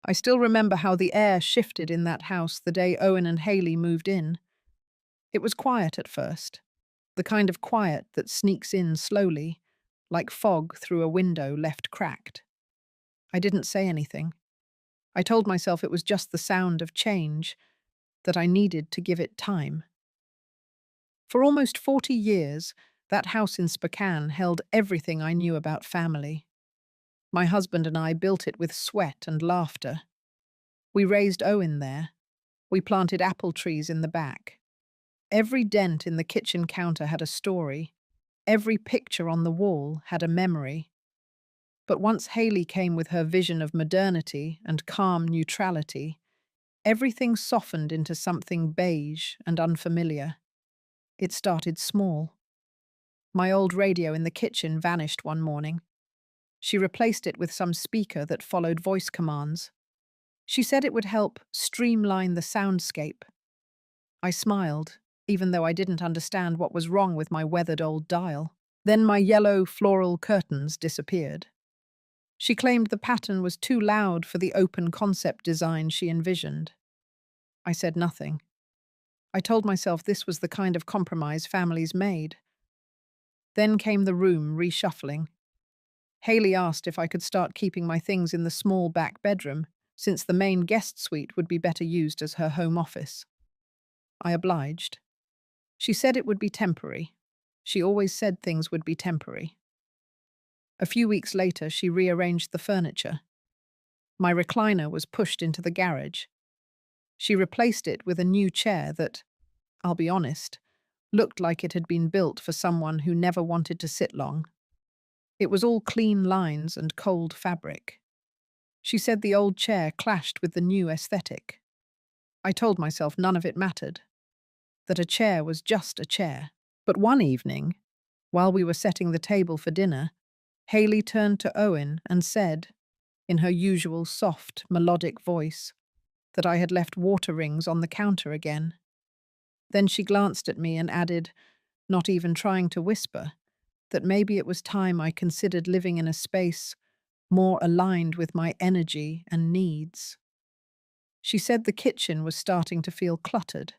I still remember how the air shifted in that house the day Owen and Haley moved in. It was quiet at first, the kind of quiet that sneaks in slowly, like fog through a window left cracked. I didn't say anything. I told myself it was just the sound of change, that I needed to give it time. For almost 40 years, that house in Spokane held everything I knew about family. My husband and I built it with sweat and laughter. We raised Owen there. We planted apple trees in the back. Every dent in the kitchen counter had a story. Every picture on the wall had a memory. But once Haley came with her vision of modernity and calm neutrality, everything softened into something beige and unfamiliar. It started small. My old radio in the kitchen vanished one morning. She replaced it with some speaker that followed voice commands. She said it would help streamline the soundscape. I smiled, even though I didn't understand what was wrong with my weathered old dial. Then my yellow floral curtains disappeared. She claimed the pattern was too loud for the open concept design she envisioned. I said nothing. I told myself this was the kind of compromise families made. Then came the room reshuffling. Haley asked if I could start keeping my things in the small back bedroom, since the main guest suite would be better used as her home office. I obliged. She said it would be temporary. She always said things would be temporary. A few weeks later, she rearranged the furniture. My recliner was pushed into the garage. She replaced it with a new chair that, I'll be honest, looked like it had been built for someone who never wanted to sit long. It was all clean lines and cold fabric. She said the old chair clashed with the new aesthetic. I told myself none of it mattered, that a chair was just a chair. But one evening, while we were setting the table for dinner, Haley turned to Owen and said, in her usual soft, melodic voice, that I had left water rings on the counter again. Then she glanced at me and added, not even trying to whisper, that maybe it was time I considered living in a space more aligned with my energy and needs. She said the kitchen was starting to feel cluttered.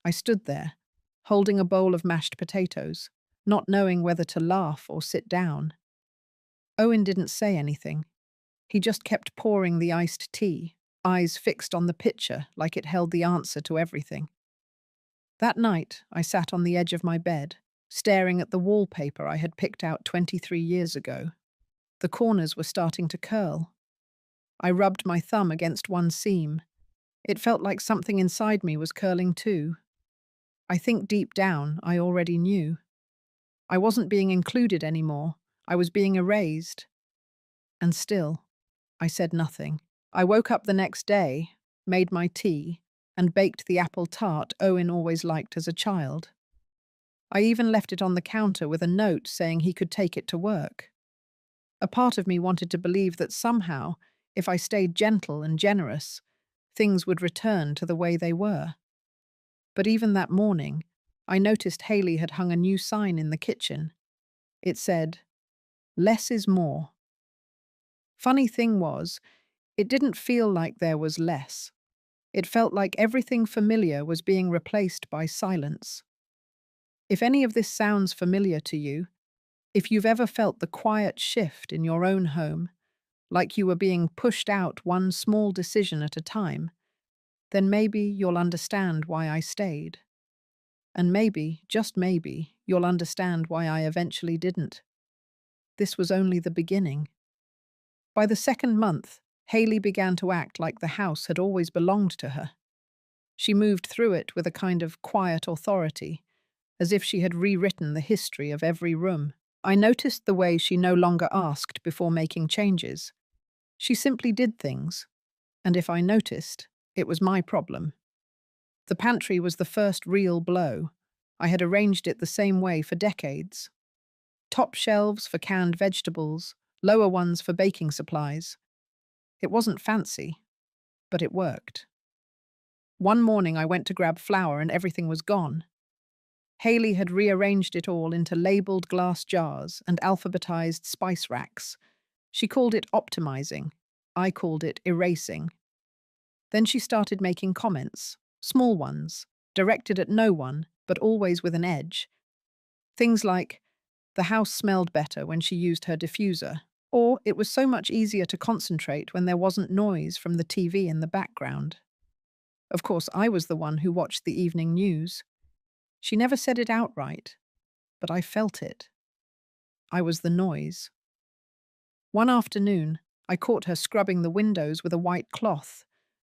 I stood there, holding a bowl of mashed potatoes, not knowing whether to laugh or sit down. Owen didn't say anything. He just kept pouring the iced tea, eyes fixed on the pitcher like it held the answer to everything. That night, I sat on the edge of my bed, staring at the wallpaper I had picked out 23 years ago. The corners were starting to curl. I rubbed my thumb against one seam. It felt like something inside me was curling too. I think deep down, I already knew. I wasn't being included anymore. I was being erased. And still, I said nothing. I woke up the next day, made my tea, and baked the apple tart Owen always liked as a child. I even left it on the counter with a note saying he could take it to work. A part of me wanted to believe that somehow, if I stayed gentle and generous, things would return to the way they were. But even that morning, I noticed Haley had hung a new sign in the kitchen. It said, "Less is more." Funny thing was, it didn't feel like there was less. It felt like everything familiar was being replaced by silence. If any of this sounds familiar to you, if you've ever felt the quiet shift in your own home, like you were being pushed out one small decision at a time, then maybe you'll understand why I stayed. And maybe, just maybe, you'll understand why I eventually didn't. This was only the beginning. By the second month, Haley began to act like the house had always belonged to her. She moved through it with a kind of quiet authority, as if she had rewritten the history of every room. I noticed the way she no longer asked before making changes. She simply did things, and if I noticed, it was my problem. The pantry was the first real blow. I had arranged it the same way for decades. Top shelves for canned vegetables, lower ones for baking supplies. It wasn't fancy, but it worked. One morning I went to grab flour and everything was gone. Haley had rearranged it all into labeled glass jars and alphabetized spice racks. She called it optimizing. I called it erasing. Then she started making comments, small ones, directed at no one, but always with an edge. Things like, the house smelled better when she used her diffuser, or it was so much easier to concentrate when there wasn't noise from the TV in the background. Of course, I was the one who watched the evening news. She never said it outright, but I felt it. I was the noise. One afternoon, I caught her scrubbing the windows with a white cloth.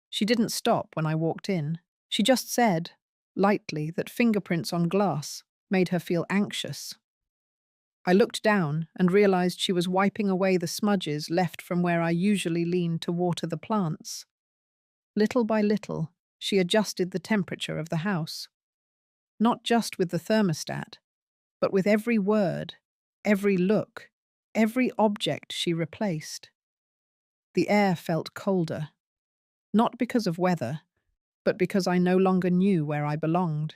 She didn't stop when I walked in. She just said, lightly, that fingerprints on glass made her feel anxious. I looked down and realized she was wiping away the smudges left from where I usually lean to water the plants. Little by little, she adjusted the temperature of the house. Not just with the thermostat, but with every word, every look, every object she replaced. The air felt colder, not because of weather, but because I no longer knew where I belonged.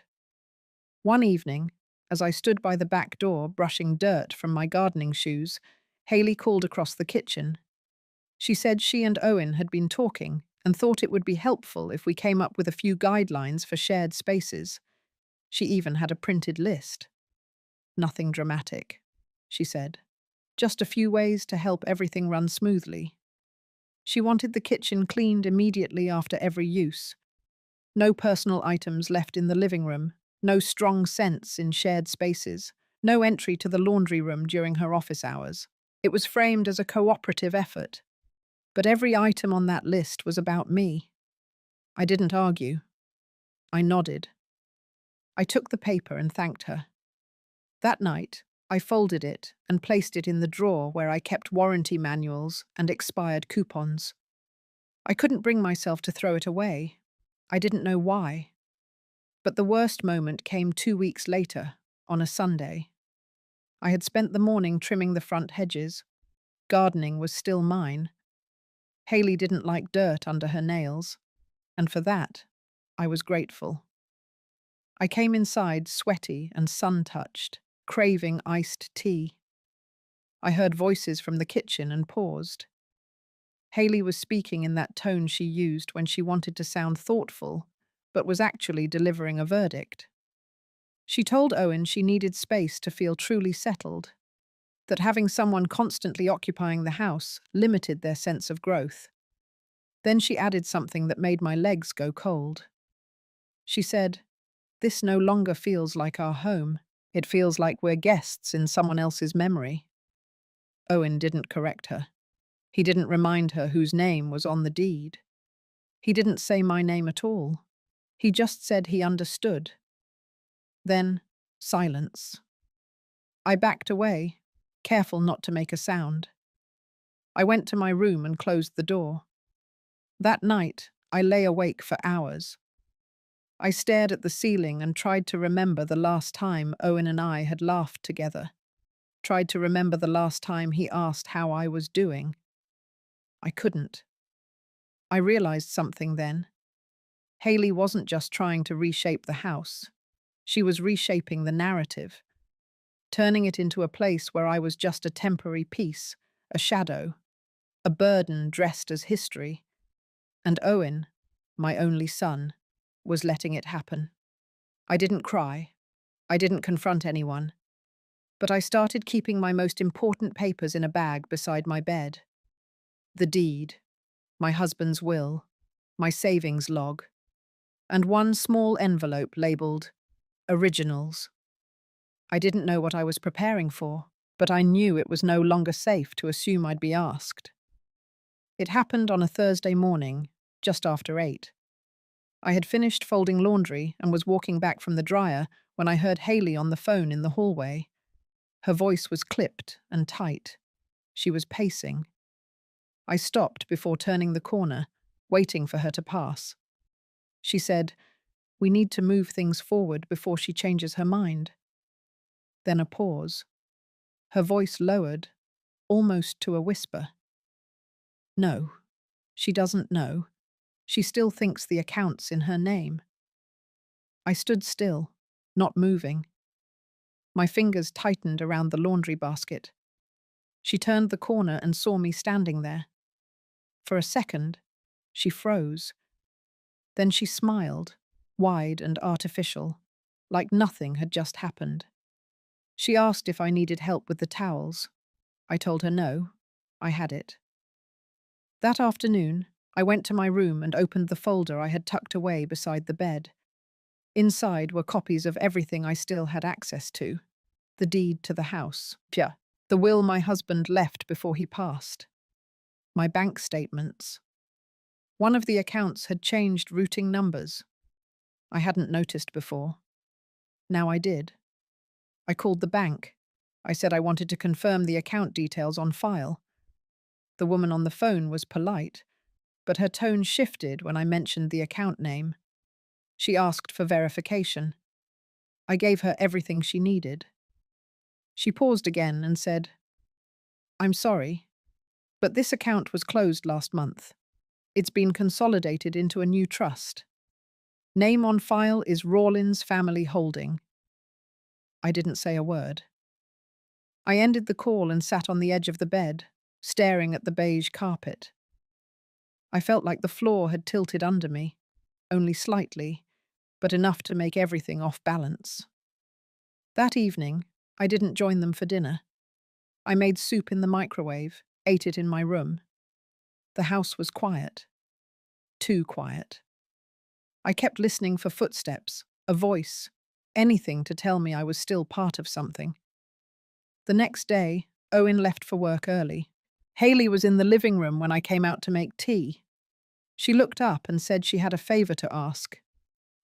One evening, as I stood by the back door brushing dirt from my gardening shoes, Haley called across the kitchen. She said she and Owen had been talking and thought it would be helpful if we came up with a few guidelines for shared spaces. She even had a printed list. Nothing dramatic, she said. Just a few ways to help everything run smoothly. She wanted the kitchen cleaned immediately after every use. No personal items left in the living room, no strong scents in shared spaces, no entry to the laundry room during her office hours. It was framed as a cooperative effort. But every item on that list was about me. I didn't argue. I nodded. I took the paper and thanked her. That night, I folded it and placed it in the drawer where I kept warranty manuals and expired coupons. I couldn't bring myself to throw it away. I didn't know why. But the worst moment came 2 weeks later, on a Sunday. I had spent the morning trimming the front hedges. Gardening was still mine. Haley didn't like dirt under her nails, and for that, I was grateful. I came inside sweaty and sun-touched, craving iced tea. I heard voices from the kitchen and paused. Haley was speaking in that tone she used when she wanted to sound thoughtful, but was actually delivering a verdict. She told Owen she needed space to feel truly settled, that having someone constantly occupying the house limited their sense of growth. Then she added something that made my legs go cold. She said, "This no longer feels like our home. It feels like we're guests in someone else's memory." Owen didn't correct her. He didn't remind her whose name was on the deed. He didn't say my name at all. He just said he understood. Then, silence. I backed away, careful not to make a sound. I went to my room and closed the door. That night, I lay awake for hours. I stared at the ceiling and tried to remember the last time Owen and I had laughed together. Tried to remember the last time he asked how I was doing. I couldn't. I realized something then. Haley wasn't just trying to reshape the house. She was reshaping the narrative, turning it into a place where I was just a temporary piece, a shadow, a burden dressed as history. And Owen, my only son, was letting it happen. I didn't cry. I didn't confront anyone. But I started keeping my most important papers in a bag beside my bed. The deed, my husband's will, my savings log, and one small envelope labeled Originals. I didn't know what I was preparing for, but I knew it was no longer safe to assume I'd be asked. It happened on a Thursday morning, just after 8. I had finished folding laundry and was walking back from the dryer when I heard Haley on the phone in the hallway. Her voice was clipped and tight. She was pacing. I stopped before turning the corner, waiting for her to pass. She said, "We need to move things forward before she changes her mind." Then a pause. Her voice lowered, almost to a whisper. "No, she doesn't know. She still thinks the account's in her name." I stood still, not moving. My fingers tightened around the laundry basket. She turned the corner and saw me standing there. For a second, she froze. Then she smiled, wide and artificial, like nothing had just happened. She asked if I needed help with the towels. I told her no, I had it. That afternoon, I went to my room and opened the folder I had tucked away beside the bed. Inside were copies of everything I still had access to. The deed to the house, the will my husband left before he passed, my bank statements. One of the accounts had changed routing numbers. I hadn't noticed before. Now I did. I called the bank. I said I wanted to confirm the account details on file. The woman on the phone was polite, but her tone shifted when I mentioned the account name. She asked for verification. I gave her everything she needed. She paused again and said, "I'm sorry, but this account was closed last month. It's been consolidated into a new trust. Name on file is Rawlins Family Holding." I didn't say a word. I ended the call and sat on the edge of the bed, staring at the beige carpet. I felt like the floor had tilted under me, only slightly, but enough to make everything off balance. That evening, I didn't join them for dinner. I made soup in the microwave, ate it in my room. The house was quiet. Too quiet. I kept listening for footsteps, a voice, anything to tell me I was still part of something. The next day, Owen left for work early. Haley was in the living room when I came out to make tea. She looked up and said she had a favor to ask.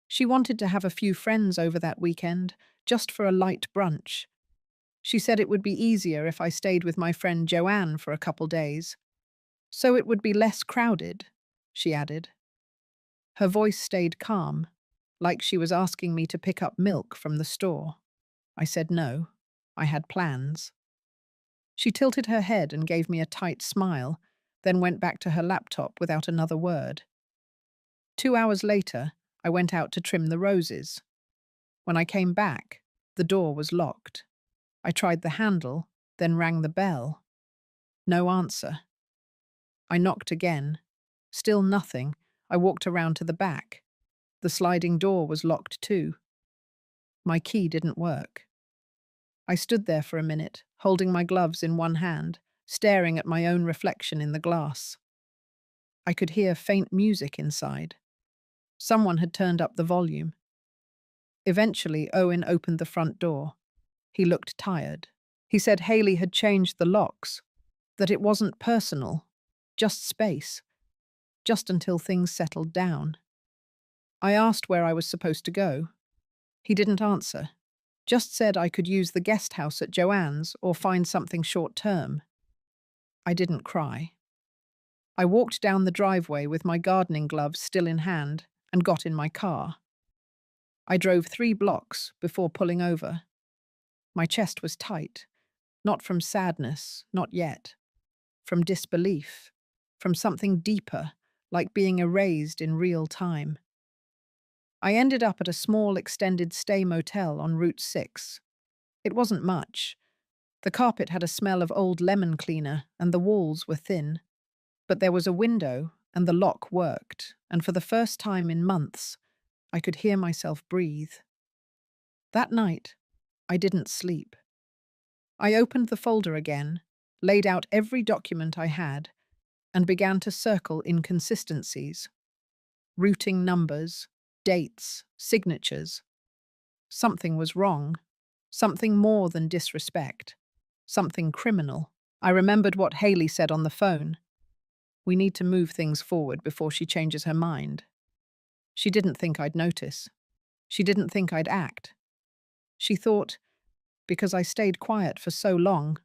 She wanted to have a few friends over that weekend, just for a light brunch. She said it would be easier if I stayed with my friend Joanne for a couple days. So it would be less crowded, she added. Her voice stayed calm, like she was asking me to pick up milk from the store. I said no. I had plans. She tilted her head and gave me a tight smile, then went back to her laptop without another word. 2 hours later, I went out to trim the roses. When I came back, the door was locked. I tried the handle, then rang the bell. No answer. I knocked again. Still nothing. I walked around to the back. The sliding door was locked too. My key didn't work. I stood there for a minute, holding my gloves in one hand, staring at my own reflection in the glass. I could hear faint music inside. Someone had turned up the volume. Eventually, Owen opened the front door. He looked tired. He said Haley had changed the locks, that it wasn't personal, just space, just until things settled down. I asked where I was supposed to go. He didn't answer, just said I could use the guest house at Joanne's or find something short-term. I didn't cry. I walked down the driveway with my gardening gloves still in hand and got in my car. I drove 3 blocks before pulling over. My chest was tight, not from sadness, not yet, from disbelief, from something deeper, like being erased in real time. I ended up at a small extended stay motel on Route 6. It wasn't much. The carpet had a smell of old lemon cleaner and the walls were thin. But there was a window and the lock worked, and for the first time in months, I could hear myself breathe. That night, I didn't sleep. I opened the folder again, laid out every document I had, and began to circle inconsistencies. Routing numbers, dates, signatures. Something was wrong. Something more than disrespect. Something criminal. I remembered what Haley said on the phone. We need to move things forward before she changes her mind. She didn't think I'd notice. She didn't think I'd act. She thought, because I stayed quiet for so long,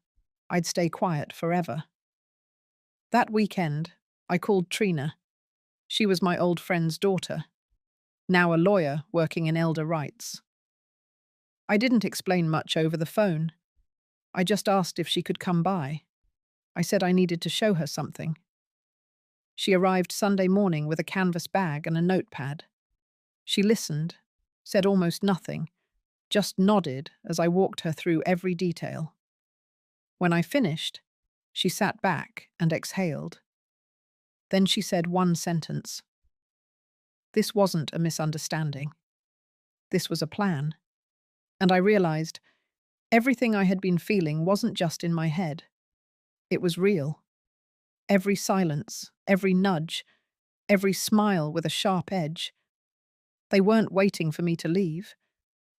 I'd stay quiet forever. That weekend, I called Trina. She was my old friend's daughter, now a lawyer working in elder rights. I didn't explain much over the phone. I just asked if she could come by. I said I needed to show her something. She arrived Sunday morning with a canvas bag and a notepad. She listened, said almost nothing, just nodded as I walked her through every detail. When I finished, she sat back and exhaled. Then she said one sentence. This wasn't a misunderstanding. This was a plan. And I realized everything I had been feeling wasn't just in my head. It was real. Every silence, every nudge, every smile with a sharp edge. They weren't waiting for me to leave.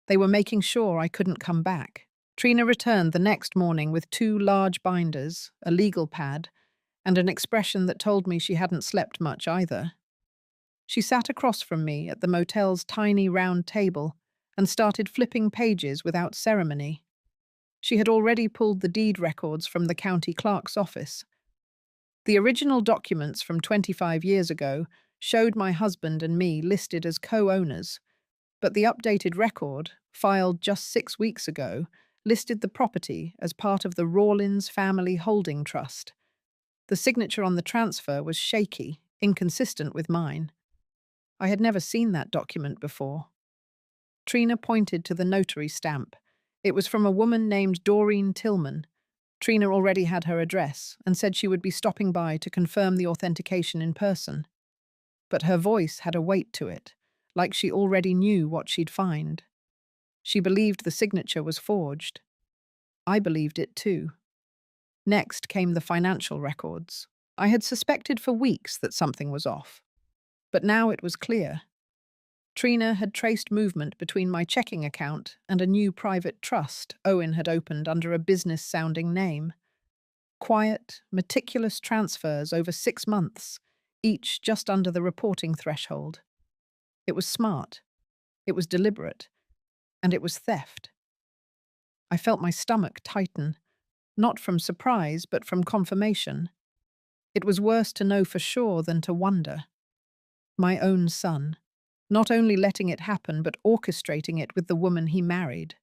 They were making sure I couldn't come back. Trina returned the next morning with 2 large binders, a legal pad, and an expression that told me she hadn't slept much either. She sat across from me at the motel's tiny round table and started flipping pages without ceremony. She had already pulled the deed records from the county clerk's office. The original documents from 25 years ago showed my husband and me listed as co-owners, but the updated record, filed just 6 weeks ago, listed the property as part of the Rawlins Family Holding Trust. The signature on the transfer was shaky, inconsistent with mine. I had never seen that document before. Trina pointed to the notary stamp. It was from a woman named Doreen Tillman. Trina already had her address and said she would be stopping by to confirm the authentication in person. But her voice had a weight to it, like she already knew what she'd find. She believed the signature was forged. I believed it too. Next came the financial records. I had suspected for weeks that something was off. But now it was clear. Trina had traced movement between my checking account and a new private trust Owen had opened under a business-sounding name. Quiet, meticulous transfers over 6 months, each just under the reporting threshold. It was smart. It was deliberate. And it was theft. I felt my stomach tighten, not from surprise but from confirmation. It was worse to know for sure than to wonder. My own son, not only letting it happen but orchestrating it with the woman he married.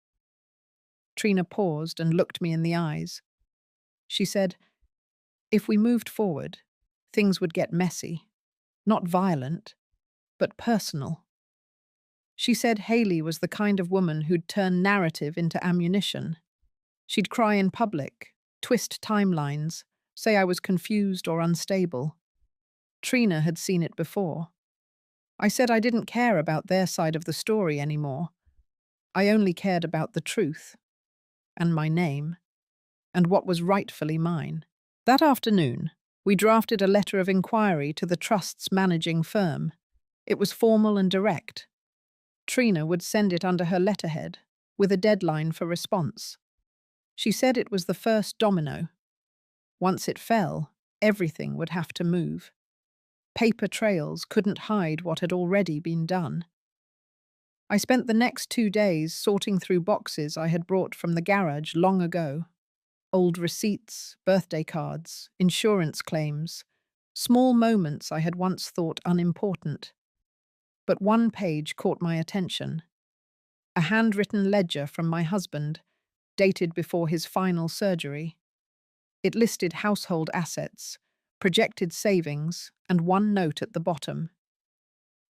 Trina paused and looked me in the eyes. She said, if we moved forward, things would get messy. Not violent, but personal. She said Haley was the kind of woman who'd turn narrative into ammunition. She'd cry in public, twist timelines, say I was confused or unstable. Trina had seen it before. I said I didn't care about their side of the story anymore. I only cared about the truth, and my name, and what was rightfully mine. That afternoon, we drafted a letter of inquiry to the trust's managing firm. It was formal and direct. Trina would send it under her letterhead, with a deadline for response. She said it was the first domino. Once it fell, everything would have to move. Paper trails couldn't hide what had already been done. I spent the next 2 days sorting through boxes I had brought from the garage long ago. Old receipts, birthday cards, insurance claims, small moments I had once thought unimportant. But one page caught my attention. A handwritten ledger from my husband, dated before his final surgery. It listed household assets, projected savings, and one note at the bottom.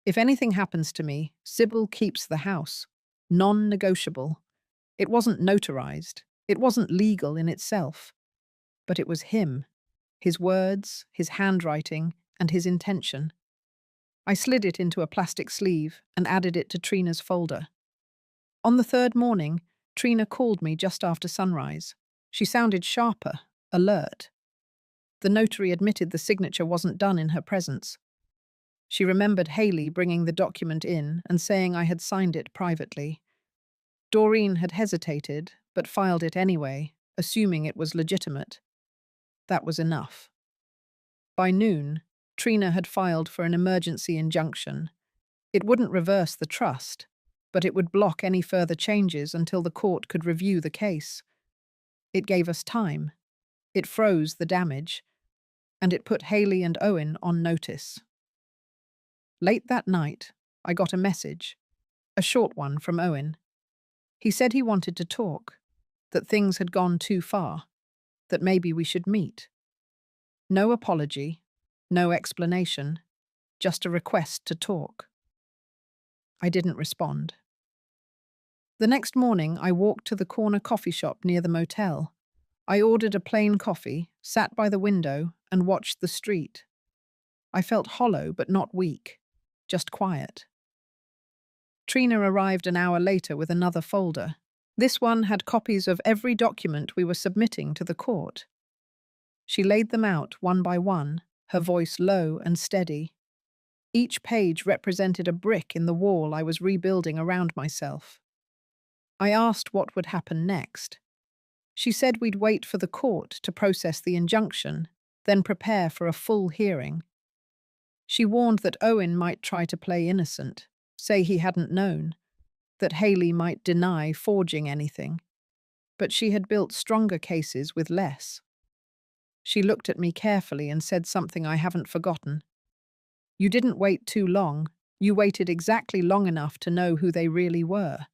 If anything happens to me, Sybil keeps the house. Non-negotiable. It wasn't notarized. It wasn't legal in itself. But it was him. His words, his handwriting, and his intention. I slid it into a plastic sleeve and added it to Trina's folder. On the 3rd morning, Trina called me just after sunrise. She sounded sharper, alert. The notary admitted the signature wasn't done in her presence. She remembered Haley bringing the document in and saying I had signed it privately. Doreen had hesitated, but filed it anyway, assuming it was legitimate. That was enough. By noon, Trina had filed for an emergency injunction. It wouldn't reverse the trust, but it would block any further changes until the court could review the case. It gave us time. It froze the damage. And it put Haley and Owen on notice. Late that night, I got a message, a short one from Owen. He said he wanted to talk, that things had gone too far, that maybe we should meet. No apology, no explanation, just a request to talk. I didn't respond. The next morning, I walked to the corner coffee shop near the motel. I ordered a plain coffee, sat by the window, and watched the street. I felt hollow but not weak, just quiet. Trina arrived an hour later with another folder. This one had copies of every document we were submitting to the court. She laid them out one by one, her voice low and steady. Each page represented a brick in the wall I was rebuilding around myself. I asked what would happen next. She said we'd wait for the court to process the injunction, then prepare for a full hearing. She warned that Owen might try to play innocent, say he hadn't known, that Haley might deny forging anything. But she had built stronger cases with less. She looked at me carefully and said something I haven't forgotten. "You didn't wait too long. You waited exactly long enough to know who they really were."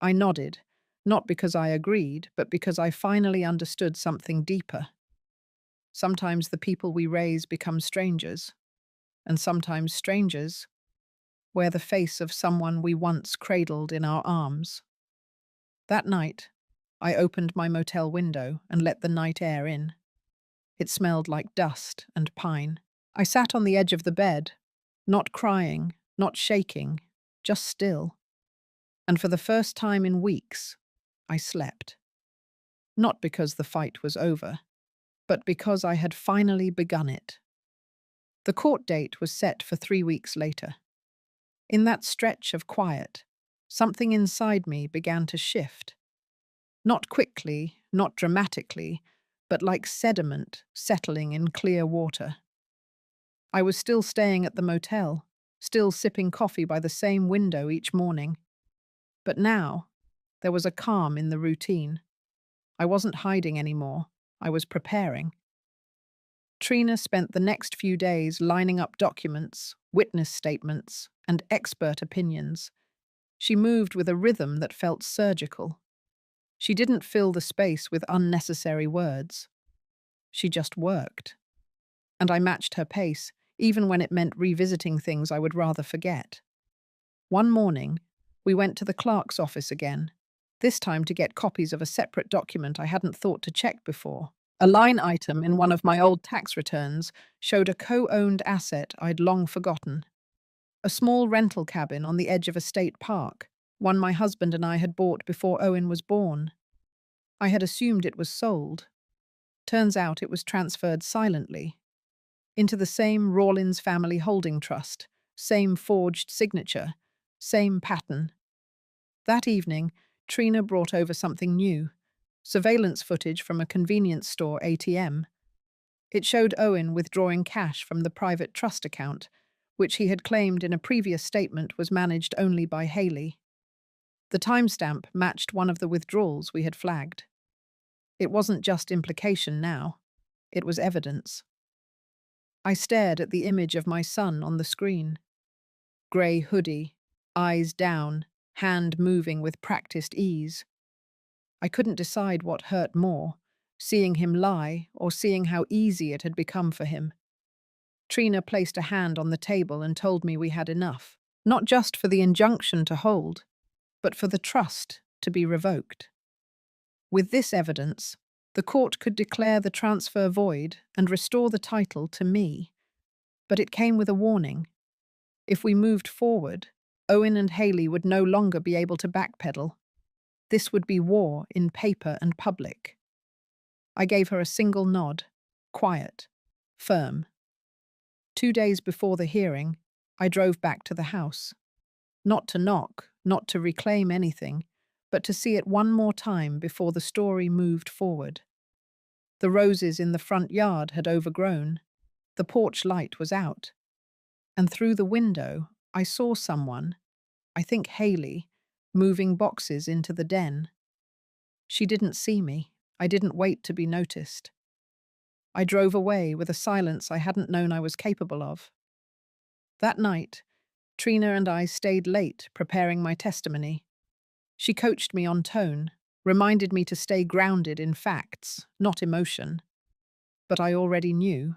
I nodded, not because I agreed, but because I finally understood something deeper. Sometimes the people we raise become strangers, and sometimes strangers wear the face of someone we once cradled in our arms. That night, I opened my motel window and let the night air in. It smelled like dust and pine. I sat on the edge of the bed, not crying, not shaking, just still. And for the first time in weeks, I slept. Not because the fight was over, but because I had finally begun it. The court date was set for 3 weeks later. In that stretch of quiet, something inside me began to shift. Not quickly, not dramatically, but like sediment settling in clear water. I was still staying at the motel, still sipping coffee by the same window each morning. But now, there was a calm in the routine. I wasn't hiding anymore. I was preparing. Trina spent the next few days lining up documents, witness statements, and expert opinions. She moved with a rhythm that felt surgical. She didn't fill the space with unnecessary words. She just worked. And I matched her pace, even when it meant revisiting things I would rather forget. One morning, we went to the clerk's office again, this time to get copies of a separate document I hadn't thought to check before. A line item in one of my old tax returns showed a co-owned asset I'd long forgotten. A small rental cabin on the edge of a state park, one my husband and I had bought before Owen was born. I had assumed it was sold. Turns out it was transferred silently. Into the same Rawlins Family Holding Trust, same forged signature, same pattern. That evening, Trina brought over something new. Surveillance footage from a convenience store ATM. It showed Owen withdrawing cash from the private trust account, which he had claimed in a previous statement was managed only by Haley. The timestamp matched one of the withdrawals we had flagged. It wasn't just implication now. It was evidence. I stared at the image of my son on the screen. Grey hoodie, eyes down, hand moving with practiced ease. I couldn't decide what hurt more, seeing him lie or seeing how easy it had become for him. Trina placed a hand on the table and told me we had enough, not just for the injunction to hold, but for the trust to be revoked. With this evidence, the court could declare the transfer void and restore the title to me. But it came with a warning. If we moved forward, Owen and Haley would no longer be able to backpedal. This would be war in paper and public. I gave her a single nod, quiet, firm. 2 days before the hearing, I drove back to the house. Not to knock, not to reclaim anything, but to see it one more time before the story moved forward. The roses in the front yard had overgrown. The porch light was out. And through the window, I saw someone, I think Haley, moving boxes into the den. She didn't see me. I didn't wait to be noticed. I drove away with a silence I hadn't known I was capable of. That night, Trina and I stayed late preparing my testimony. She coached me on tone, reminded me to stay grounded in facts, not emotion. But I already knew.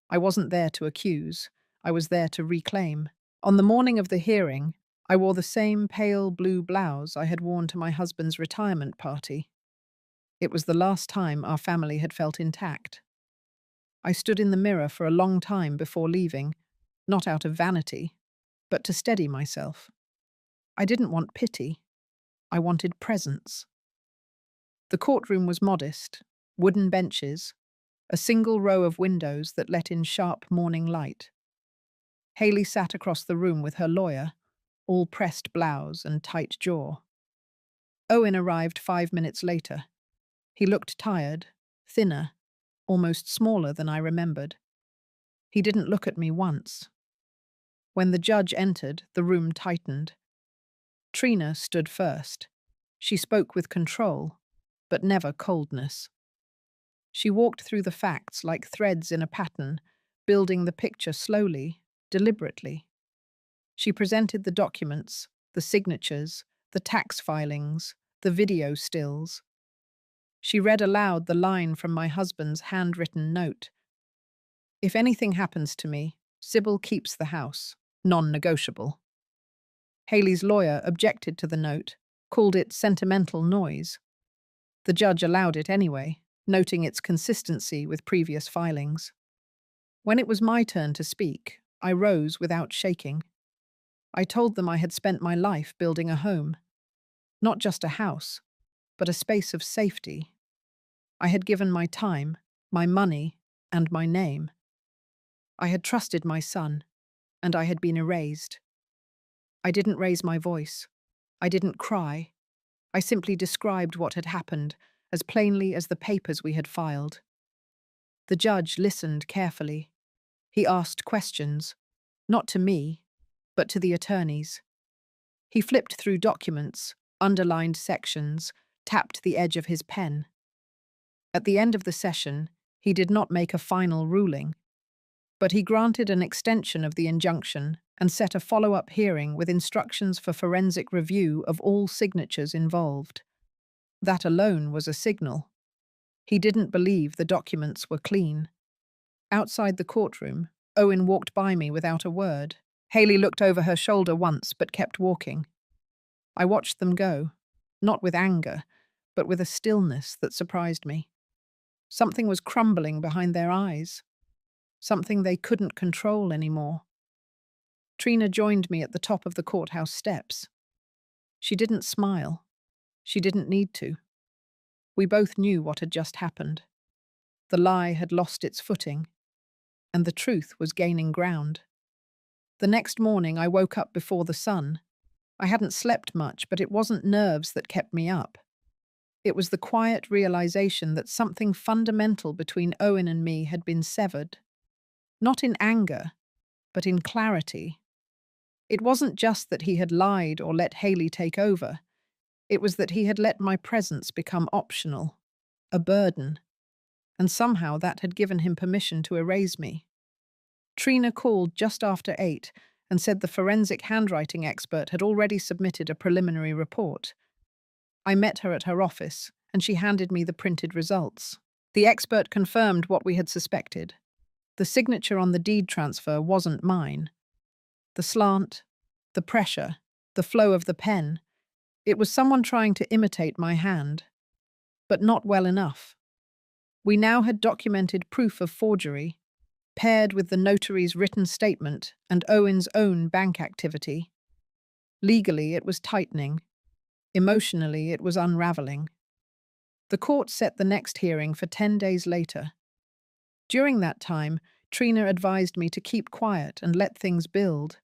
I wasn't there to accuse. I was there to reclaim. On the morning of the hearing, I wore the same pale blue blouse I had worn to my husband's retirement party. It was the last time our family had felt intact. I stood in the mirror for a long time before leaving, not out of vanity, but to steady myself. I didn't want pity. I wanted presence. The courtroom was modest, wooden benches, a single row of windows that let in sharp morning light. Haley sat across the room with her lawyer, all pressed blouse and tight jaw. Owen arrived 5 minutes later. He looked tired, thinner, almost smaller than I remembered. He didn't look at me once. When the judge entered, the room tightened. Trina stood first. She spoke with control, but never coldness. She walked through the facts like threads in a pattern, building the picture slowly, deliberately. She presented the documents, the signatures, the tax filings, the video stills. She read aloud the line from my husband's handwritten note. "If anything happens to me, Sybil keeps the house. Non-negotiable." Haley's lawyer objected to the note, called it sentimental noise. The judge allowed it anyway, noting its consistency with previous filings. When it was my turn to speak, I rose without shaking. I told them I had spent my life building a home. Not just a house, but a space of safety. I had given my time, my money, and my name. I had trusted my son, and I had been erased. I didn't raise my voice. I didn't cry. I simply described what had happened as plainly as the papers we had filed. The judge listened carefully. He asked questions, not to me, but to the attorneys. He flipped through documents, underlined sections, tapped the edge of his pen. At the end of the session, he did not make a final ruling, but he granted an extension of the injunction and set a follow-up hearing with instructions for forensic review of all signatures involved. That alone was a signal. He didn't believe the documents were clean. Outside the courtroom, Owen walked by me without a word. Haley looked over her shoulder once but kept walking. I watched them go, not with anger, but with a stillness that surprised me. Something was crumbling behind their eyes, something they couldn't control anymore. Trina joined me at the top of the courthouse steps. She didn't smile. She didn't need to. We both knew what had just happened. The lie had lost its footing, and the truth was gaining ground. The next morning I woke up before the sun. I hadn't slept much, but it wasn't nerves that kept me up. It was the quiet realization that something fundamental between Owen and me had been severed. Not in anger, but in clarity. It wasn't just that he had lied or let Haley take over. It was that he had let my presence become optional, a burden, and somehow that had given him permission to erase me. Trina called just after 8 and said the forensic handwriting expert had already submitted a preliminary report. I met her at her office, and she handed me the printed results. The expert confirmed what we had suspected. The signature on the deed transfer wasn't mine. The slant, the pressure, the flow of the pen. It was someone trying to imitate my hand, but not well enough. We now had documented proof of forgery, paired with the notary's written statement and Owen's own bank activity. Legally, it was tightening. Emotionally, it was unraveling. The court set the next hearing for 10 days later. During that time, Trina advised me to keep quiet and let things build.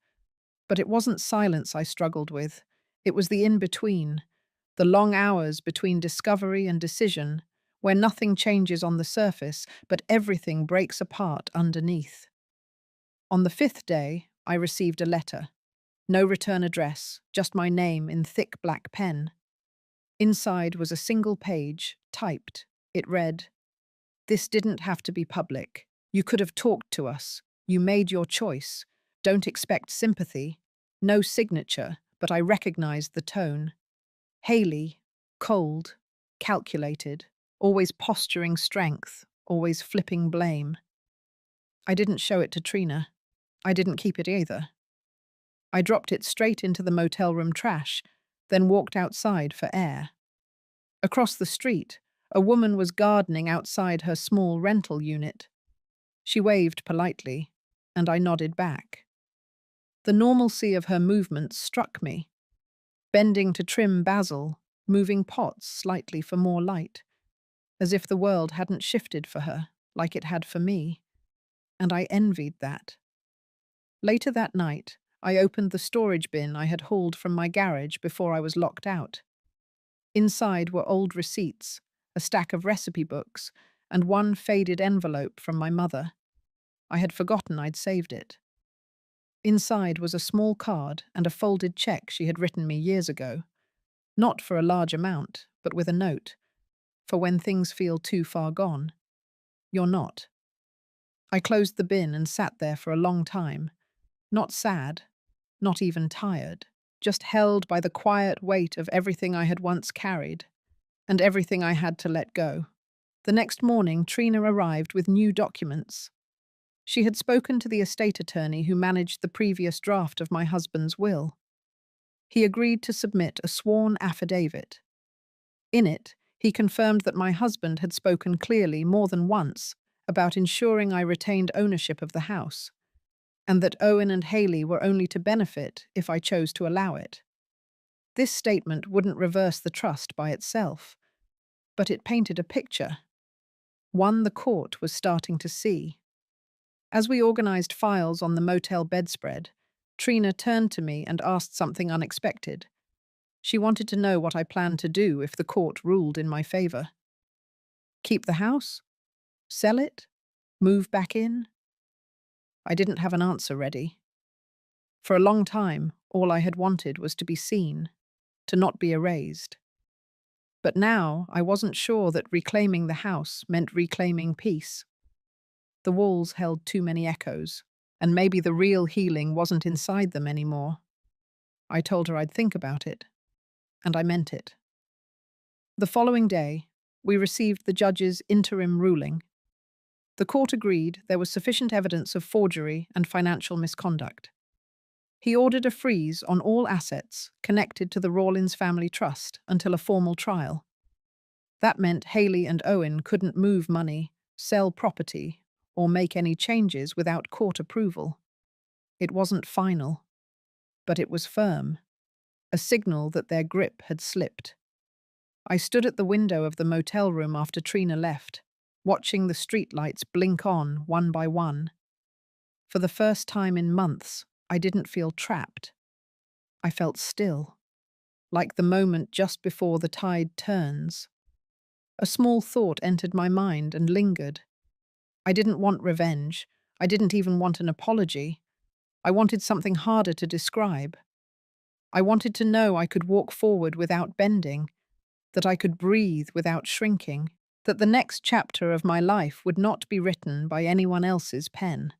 But it wasn't silence I struggled with. It was the in-between, the long hours between discovery and decision, where nothing changes on the surface, but everything breaks apart underneath. On the 5th day, I received a letter. No return address, just my name in thick black pen. Inside was a single page, typed. It read, "This didn't have to be public. You could have talked to us. You made your choice. Don't expect sympathy. No signature, but I recognized the tone. Haley, cold, calculated, always posturing strength, always flipping blame." I didn't show it to Trina. I didn't keep it either. I dropped it straight into the motel room trash, then walked outside for air. Across the street, a woman was gardening outside her small rental unit. She waved politely, and I nodded back. The normalcy of her movements struck me, bending to trim basil, moving pots slightly for more light, as if the world hadn't shifted for her, like it had for me, and I envied that. Later that night, I opened the storage bin I had hauled from my garage before I was locked out. Inside were old receipts, a stack of recipe books, and one faded envelope from my mother. I had forgotten I'd saved it. Inside was a small card and a folded check she had written me years ago, not for a large amount, but with a note, for when things feel too far gone. You're not. I closed the bin and sat there for a long time, not sad, not even tired, just held by the quiet weight of everything I had once carried, and everything I had to let go. The next morning, Trina arrived with new documents. She had spoken to the estate attorney who managed the previous draft of my husband's will. He agreed to submit a sworn affidavit. In it, he confirmed that my husband had spoken clearly more than once about ensuring I retained ownership of the house, and that Owen and Haley were only to benefit if I chose to allow it. This statement wouldn't reverse the trust by itself, but it painted a picture, one the court was starting to see. As we organized files on the motel bedspread, Trina turned to me and asked something unexpected. She wanted to know what I planned to do if the court ruled in my favor. Keep the house? Sell it? Move back in? I didn't have an answer ready. For a long time, all I had wanted was to be seen, to not be erased. But now I wasn't sure that reclaiming the house meant reclaiming peace. The walls held too many echoes, and maybe the real healing wasn't inside them anymore. I told her I'd think about it, and I meant it. The following day, we received the judge's interim ruling. The court agreed there was sufficient evidence of forgery and financial misconduct. He ordered a freeze on all assets connected to the Rawlins family trust until a formal trial. That meant Haley and Owen couldn't move money, sell property, or make any changes without court approval. It wasn't final, but it was firm, a signal that their grip had slipped. I stood at the window of the motel room after Trina left, watching the streetlights blink on one by one. For the first time in months, I didn't feel trapped. I felt still, like the moment just before the tide turns. A small thought entered my mind and lingered. I didn't want revenge. I didn't even want an apology. I wanted something harder to describe. I wanted to know I could walk forward without bending, that I could breathe without shrinking, that the next chapter of my life would not be written by anyone else's pen.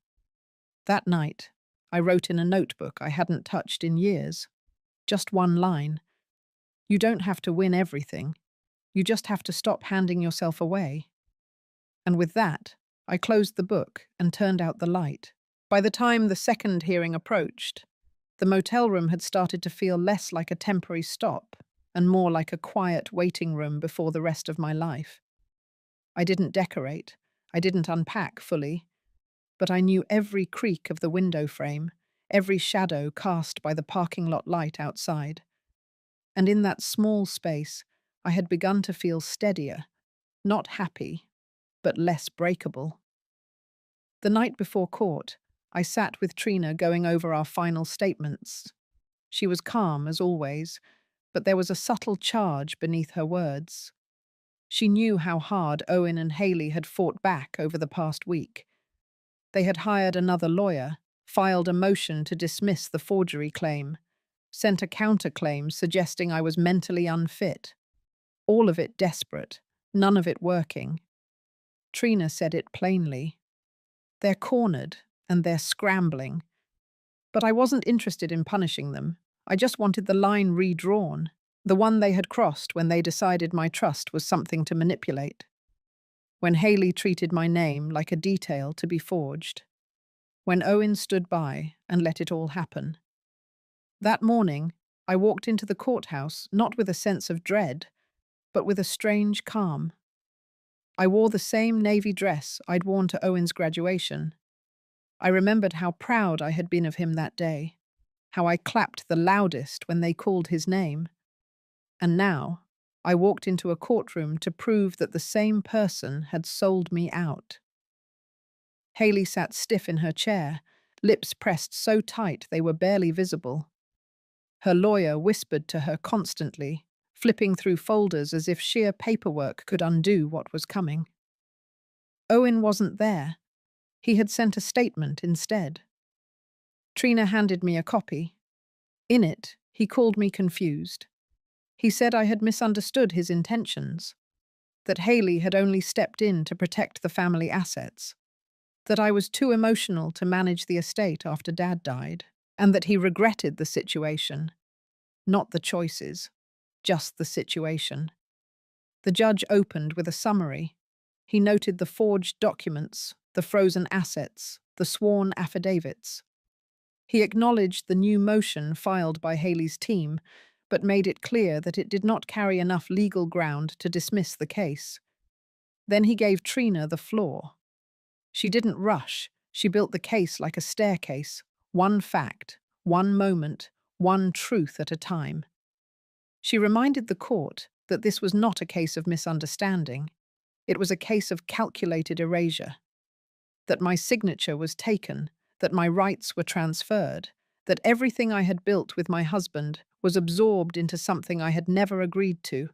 That night, I wrote in a notebook I hadn't touched in years. Just one line. You don't have to win everything. You just have to stop handing yourself away. And with that, I closed the book and turned out the light. By the time the second hearing approached, the motel room had started to feel less like a temporary stop and more like a quiet waiting room before the rest of my life. I didn't decorate, I didn't unpack fully, but I knew every creak of the window frame, every shadow cast by the parking lot light outside. And in that small space, I had begun to feel steadier, not happy, but less breakable. The night before court, I sat with Trina going over our final statements. She was calm, as always, but there was a subtle charge beneath her words. She knew how hard Owen and Haley had fought back over the past week. They had hired another lawyer, filed a motion to dismiss the forgery claim, sent a counterclaim suggesting I was mentally unfit. All of it desperate, none of it working. Trina said it plainly. They're cornered, and they're scrambling. But I wasn't interested in punishing them. I just wanted the line redrawn, the one they had crossed when they decided my trust was something to manipulate. When Haley treated my name like a detail to be forged. When Owen stood by and let it all happen. That morning, I walked into the courthouse not with a sense of dread, but with a strange calm. I wore the same navy dress I'd worn to Owen's graduation. I remembered how proud I had been of him that day, how I clapped the loudest when they called his name. And now, I walked into a courtroom to prove that the same person had sold me out. Haley sat stiff in her chair, lips pressed so tight they were barely visible. Her lawyer whispered to her constantly, flipping through folders as if sheer paperwork could undo what was coming. Owen wasn't there. He had sent a statement instead. Trina handed me a copy. In it, he called me confused. He said I had misunderstood his intentions, that Haley had only stepped in to protect the family assets, that I was too emotional to manage the estate after Dad died, and that he regretted the situation, not the choices, just the situation. The judge opened with a summary. He noted the forged documents, the frozen assets, the sworn affidavits. He acknowledged the new motion filed by Haley's team, but made it clear that it did not carry enough legal ground to dismiss the case. Then he gave Trina the floor. She didn't rush. She built the case like a staircase, one fact, one moment, one truth at a time. She reminded the court that this was not a case of misunderstanding. It was a case of calculated erasure. That my signature was taken, that my rights were transferred, that everything I had built with my husband was absorbed into something I had never agreed to.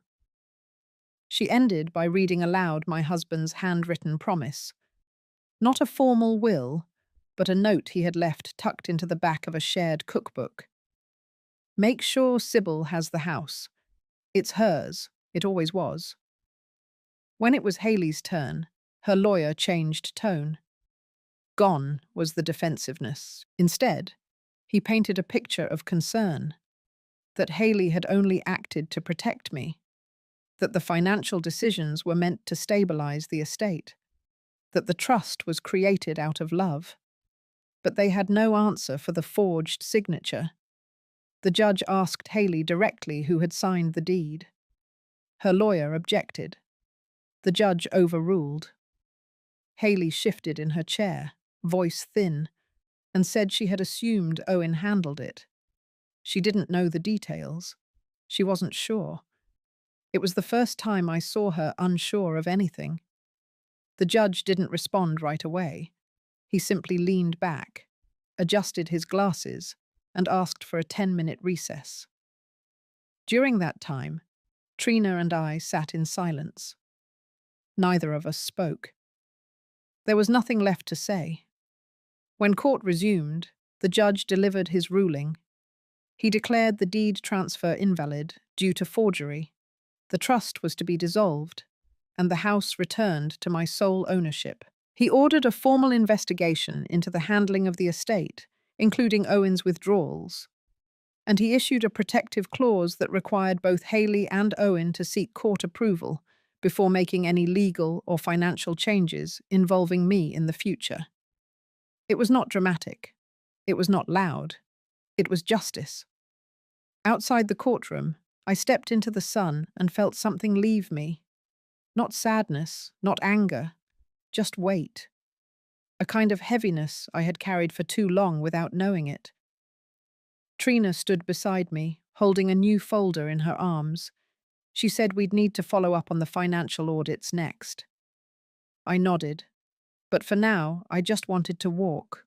She ended by reading aloud my husband's handwritten promise. Not a formal will, but a note he had left tucked into the back of a shared cookbook. Make sure Sybil has the house. It's hers. It always was. When it was Haley's turn, her lawyer changed tone. Gone was the defensiveness. Instead, he painted a picture of concern, that Haley had only acted to protect me, that the financial decisions were meant to stabilize the estate, that the trust was created out of love. But they had no answer for the forged signature. The judge asked Haley directly who had signed the deed. Her lawyer objected. The judge overruled. Haley shifted in her chair, voice thin, and said she had assumed Owen handled it. She didn't know the details. She wasn't sure. It was the first time I saw her unsure of anything. The judge didn't respond right away. He simply leaned back, adjusted his glasses, and asked for a 10-minute recess. During that time, Trina and I sat in silence. Neither of us spoke. There was nothing left to say. When court resumed, the judge delivered his ruling. He declared the deed transfer invalid due to forgery. The trust was to be dissolved, and the house returned to my sole ownership. He ordered a formal investigation into the handling of the estate, including Owen's withdrawals, and he issued a protective clause that required both Haley and Owen to seek court approval before making any legal or financial changes involving me in the future. It was not dramatic. It was not loud. It was justice. Outside the courtroom, I stepped into the sun and felt something leave me. Not sadness, not anger, just weight. A kind of heaviness I had carried for too long without knowing it. Trina stood beside me, holding a new folder in her arms. She said we'd need to follow up on the financial audits next. I nodded, but for now I just wanted to walk,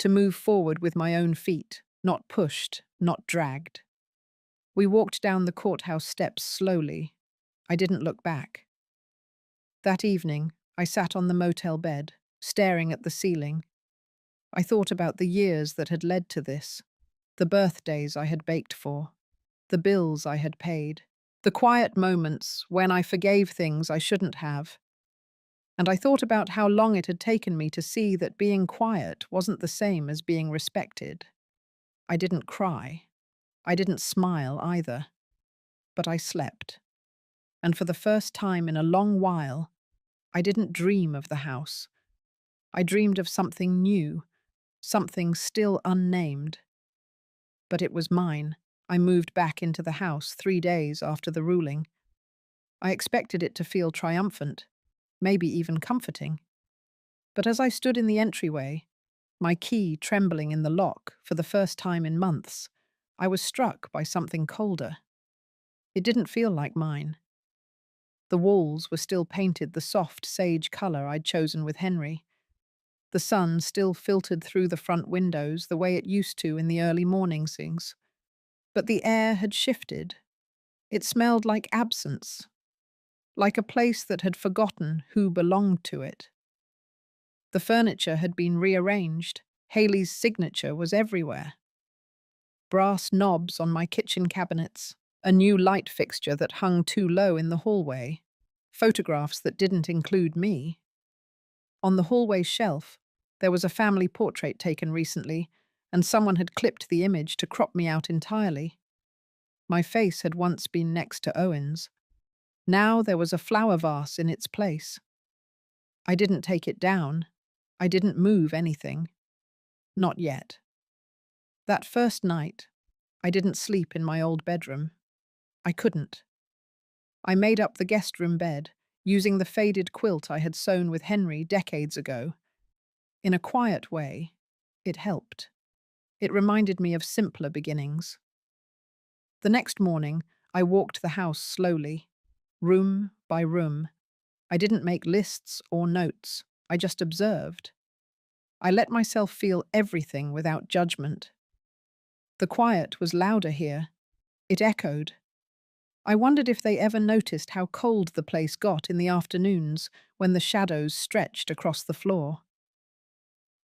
to move forward with my own feet, not pushed, not dragged. We walked down the courthouse steps slowly. I didn't look back. That evening, I sat on the motel bed, staring at the ceiling. I thought about the years that had led to this, the birthdays I had baked for, the bills I had paid, the quiet moments when I forgave things I shouldn't have. And I thought about how long it had taken me to see that being quiet wasn't the same as being respected. I didn't cry. I didn't smile either. But I slept. And for the first time in a long while, I didn't dream of the house. I dreamed of something new, something still unnamed. But it was mine. I moved back into the house 3 days after the ruling. I expected it to feel triumphant. maybe even comforting. But as I stood in the entryway, my key trembling in the lock for the first time in months, I was struck by something colder. It didn't feel like mine. The walls were still painted the soft sage colour I'd chosen with Henry. The sun still filtered through the front windows the way it used to in the early mornings. But the air had shifted. It smelled like absence, like a place that had forgotten who belonged to it. The furniture had been rearranged. Haley's signature was everywhere. Brass knobs on my kitchen cabinets, a new light fixture that hung too low in the hallway, photographs that didn't include me. On the hallway shelf, there was a family portrait taken recently, and someone had clipped the image to crop me out entirely. My face had once been next to Owen's. Now there was a flower vase in its place. I didn't take it down. I didn't move anything. Not yet. That first night, I didn't sleep in my old bedroom. I couldn't. I made up the guest room bed, using the faded quilt I had sewn with Henry decades ago. In a quiet way, it helped. It reminded me of simpler beginnings. The next morning, I walked the house slowly, room by room. I didn't make lists or notes. I just observed. I let myself feel everything without judgment. The quiet was louder here. It echoed. I wondered if they ever noticed how cold the place got in the afternoons when the shadows stretched across the floor.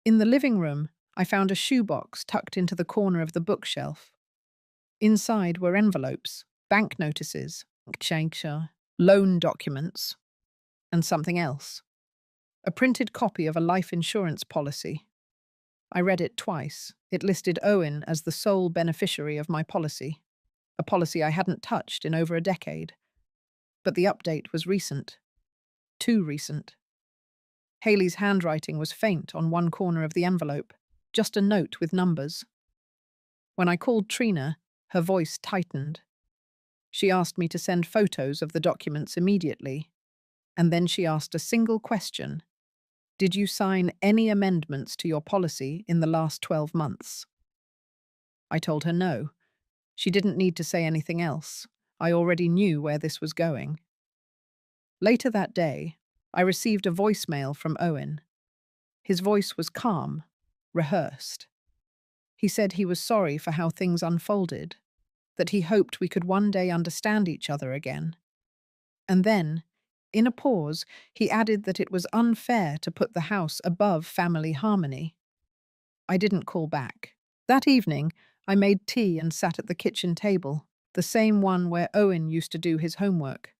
In the living room, I found a shoebox tucked into the corner of the bookshelf. Inside were envelopes, bank notices, loan documents, and something else. A printed copy of a life insurance policy. I read it twice. It listed Owen as the sole beneficiary of my policy, a policy I hadn't touched in over a decade. But the update was recent. Too recent. Haley's handwriting was faint on one corner of the envelope, just a note with numbers. When I called Trina, her voice tightened. She asked me to send photos of the documents immediately, and then she asked a single question. Did you sign any amendments to your policy in the last 12 months? I told her no. She didn't need to say anything else. I already knew where this was going. Later that day, I received a voicemail from Owen. His voice was calm, rehearsed. He said he was sorry for how things unfolded, that he hoped we could one day understand each other again. And then, in a pause, he added that it was unfair to put the house above family harmony. I didn't call back. That evening, I made tea and sat at the kitchen table, the same one where Owen used to do his homework,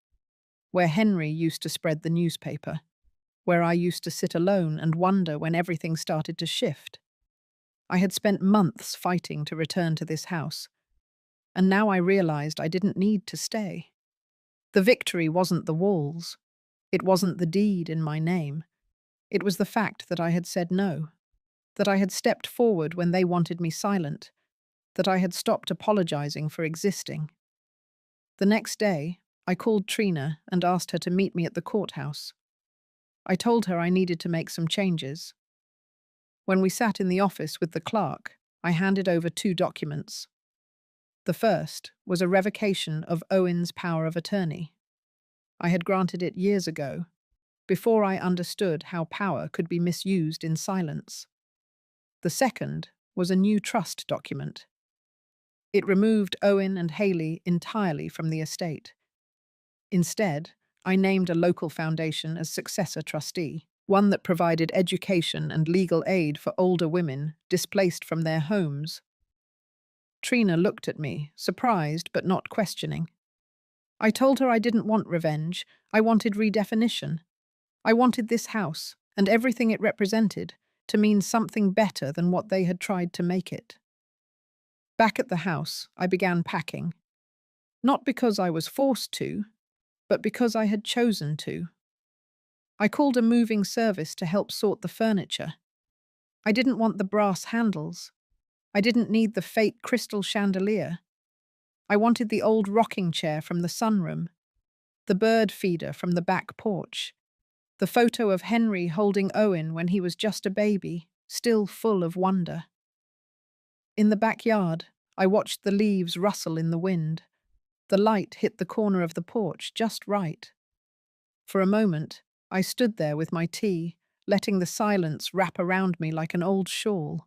where Henry used to spread the newspaper, where I used to sit alone and wonder when everything started to shift. I had spent months fighting to return to this house, and now I realized I didn't need to stay. The victory wasn't the walls. It wasn't the deed in my name. It was the fact that I had said no, that I had stepped forward when they wanted me silent, that I had stopped apologizing for existing. The next day, I called Trina and asked her to meet me at the courthouse. I told her I needed to make some changes. When we sat in the office with the clerk, I handed over 2 documents. The first was a revocation of Owen's power of attorney. I had granted it years ago, before I understood how power could be misused in silence. The second was a new trust document. It removed Owen and Haley entirely from the estate. Instead, I named a local foundation as successor trustee, one that provided education and legal aid for older women displaced from their homes. Trina looked at me, surprised but not questioning. I told her I didn't want revenge. I wanted redefinition. I wanted this house, and everything it represented, to mean something better than what they had tried to make it. Back at the house, I began packing. Not because I was forced to, but because I had chosen to. I called a moving service to help sort the furniture. I didn't want the brass handles. I didn't need the fake crystal chandelier. I wanted the old rocking chair from the sunroom, the bird feeder from the back porch, The photo of Henry holding Owen when he was just a baby, still full of wonder. In the backyard, I watched the leaves rustle in the wind. The light hit the corner of the porch just right. For a moment, I stood there with my tea, letting the silence wrap around me like an old shawl.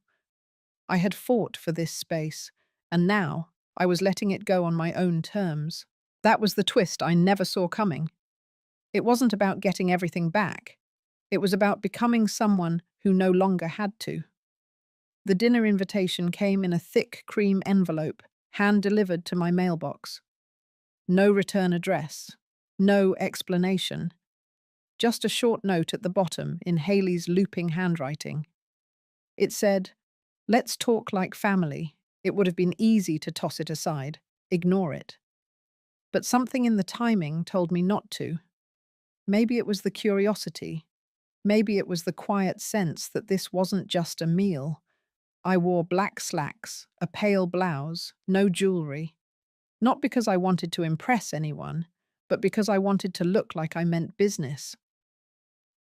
I had fought for this space, and now I was letting it go on my own terms. That was the twist I never saw coming. It wasn't about getting everything back. It was about becoming someone who no longer had to. The dinner invitation came in a thick cream envelope, hand-delivered to my mailbox. No return address. No explanation. Just a short note at the bottom in Haley's looping handwriting. It said, "Let's talk like family." It would have been easy to toss it aside, ignore it. But something in the timing told me not to. Maybe it was the curiosity. Maybe it was the quiet sense that this wasn't just a meal. I wore black slacks, a pale blouse, no jewelry. Not because I wanted to impress anyone, but because I wanted to look like I meant business.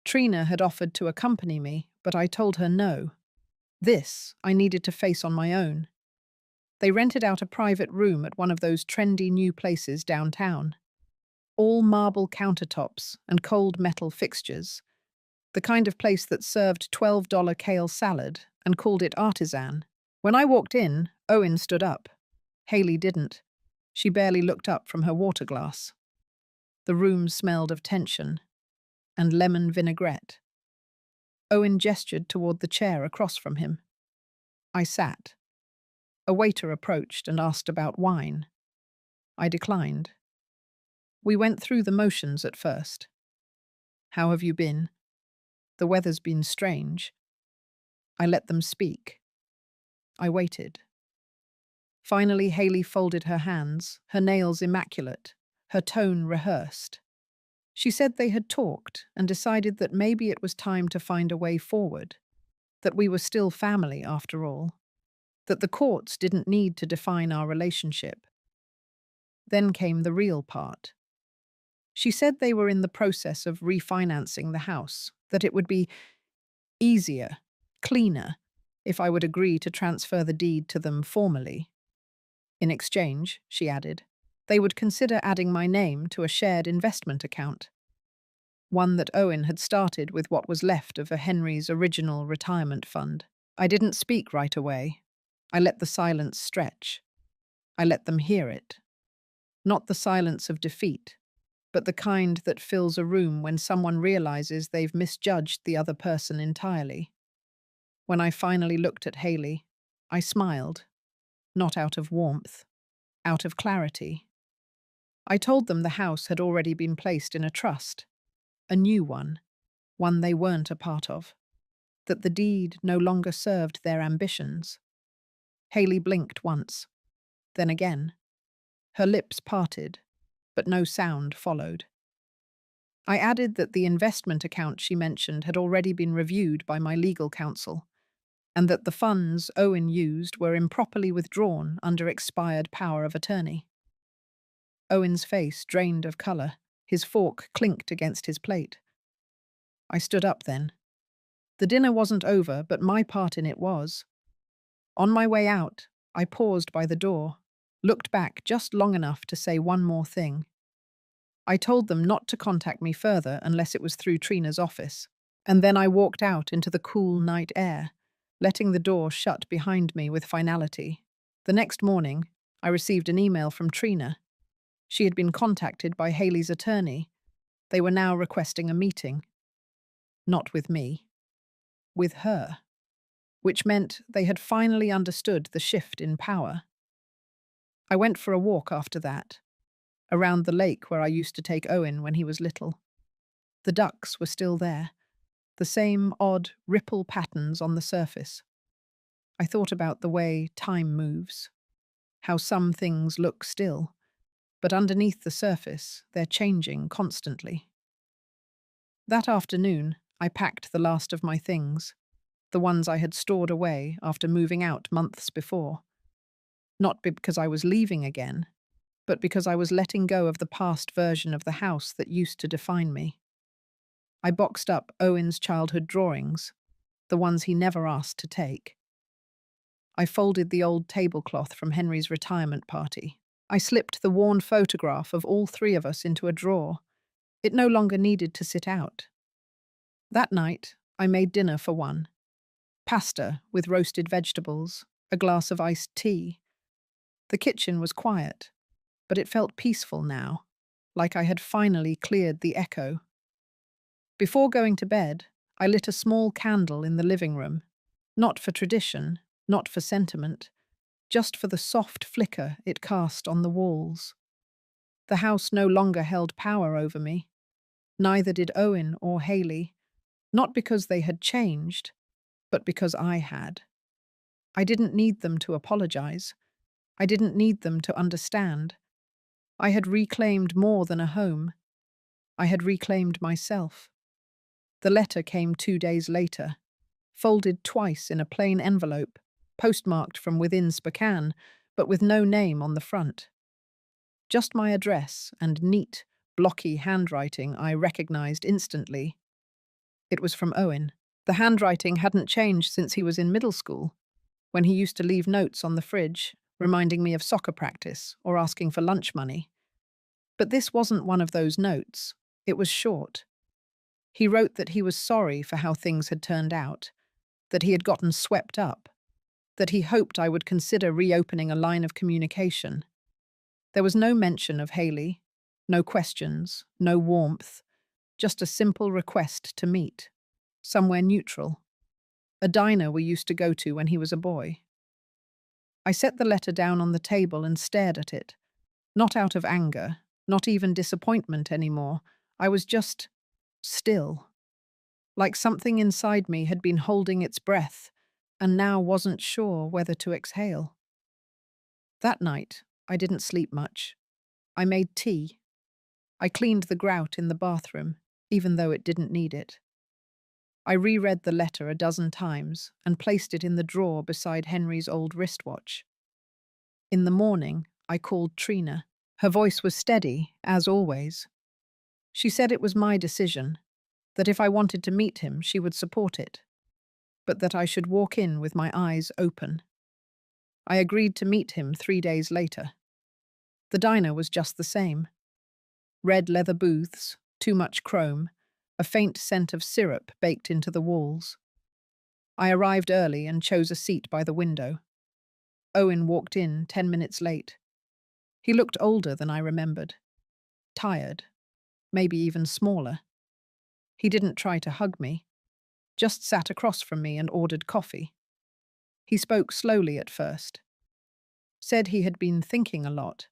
Trina had offered to accompany me, but I told her no. This I needed to face on my own. They rented out a private room at one of those trendy new places downtown. All marble countertops and cold metal fixtures. The kind of place that served $12 kale salad and called it artisan. When I walked in, Owen stood up. Haley didn't. She barely looked up from her water glass. The room smelled of tension and lemon vinaigrette. Owen gestured toward the chair across from him. I sat. A waiter approached and asked about wine. I declined. We went through the motions at first. How have you been? The weather's been strange. I let them speak. I waited. Finally, Haley folded her hands, her nails immaculate, her tone rehearsed. She said they had talked and decided that maybe it was time to find a way forward, that we were still family after all, that the courts didn't need to define our relationship. Then came the real part. She said they were in the process of refinancing the house, that it would be easier, cleaner, if I would agree to transfer the deed to them formally. In exchange, she added, they would consider adding my name to a shared investment account, one that Owen had started with what was left of a Henry's original retirement fund. I didn't speak right away. I let the silence stretch. I let them hear it. Not the silence of defeat, but the kind that fills a room when someone realizes they've misjudged the other person entirely. When I finally looked at Haley, I smiled, not out of warmth, out of clarity. I told them the house had already been placed in a trust, a new one they weren't a part of, that the deed no longer served their ambitions. Haley blinked once, then again. Her lips parted, but no sound followed. I added that the investment account she mentioned had already been reviewed by my legal counsel, and that the funds Owen used were improperly withdrawn under expired power of attorney. Owen's face drained of colour. His fork clinked against his plate. I stood up then. The dinner wasn't over, but my part in it was. On my way out, I paused by the door, looked back just long enough to say one more thing. I told them not to contact me further unless it was through Trina's office, and then I walked out into the cool night air, letting the door shut behind me with finality. The next morning, I received an email from Trina. She had been contacted by Haley's attorney. They were now requesting a meeting. Not with me. With her. Which meant they had finally understood the shift in power. I went for a walk after that, around the lake where I used to take Owen when he was little. The ducks were still there, the same odd ripple patterns on the surface. I thought about the way time moves, how some things look still, but underneath the surface, they're changing constantly. That afternoon, I packed the last of my things, the ones I had stored away after moving out months before. Not because I was leaving again, but because I was letting go of the past version of the house that used to define me. I boxed up Owen's childhood drawings, the ones he never asked to take. I folded the old tablecloth from Henry's retirement party. I slipped the worn photograph of all three of us into a drawer. It no longer needed to sit out. That night, I made dinner for one. Pasta with roasted vegetables, a glass of iced tea. The kitchen was quiet, but it felt peaceful now, like I had finally cleared the echo. Before going to bed, I lit a small candle in the living room, not for tradition, not for sentiment, just for the soft flicker it cast on the walls. The house no longer held power over me. Neither did Owen or Haley, not because they had changed, but because I had. I didn't need them to apologize. I didn't need them to understand. I had reclaimed more than a home. I had reclaimed myself. The letter came 2 days later, folded twice in a plain envelope, postmarked from within Spokane, but with no name on the front. Just my address and neat, blocky handwriting I recognized instantly. It was from Owen. The handwriting hadn't changed since he was in middle school, when he used to leave notes on the fridge, reminding me of soccer practice or asking for lunch money. But this wasn't one of those notes. It was short. He wrote that he was sorry for how things had turned out, that he had gotten swept up, that he hoped I would consider reopening a line of communication. There was no mention of Haley, no questions, no warmth, just a simple request to meet, somewhere neutral, a diner we used to go to when he was a boy. I set the letter down on the table and stared at it, not out of anger, not even disappointment anymore. I was just still, like something inside me had been holding its breath and now wasn't sure whether to exhale. That night, I didn't sleep much. I made tea. I cleaned the grout in the bathroom, even though it didn't need it. I reread the letter a dozen times and placed it in the drawer beside Henry's old wristwatch. In the morning, I called Trina. Her voice was steady, as always. She said it was my decision, that if I wanted to meet him, she would support it, but that I should walk in with my eyes open. I agreed to meet him 3 days later. The diner was just the same. Red leather booths, too much chrome, a faint scent of syrup baked into the walls. I arrived early and chose a seat by the window. Owen walked in 10 minutes late. He looked older than I remembered. Tired, maybe even smaller. He didn't try to hug me, just sat across from me and ordered coffee. He spoke slowly at first. Said he had been thinking a lot.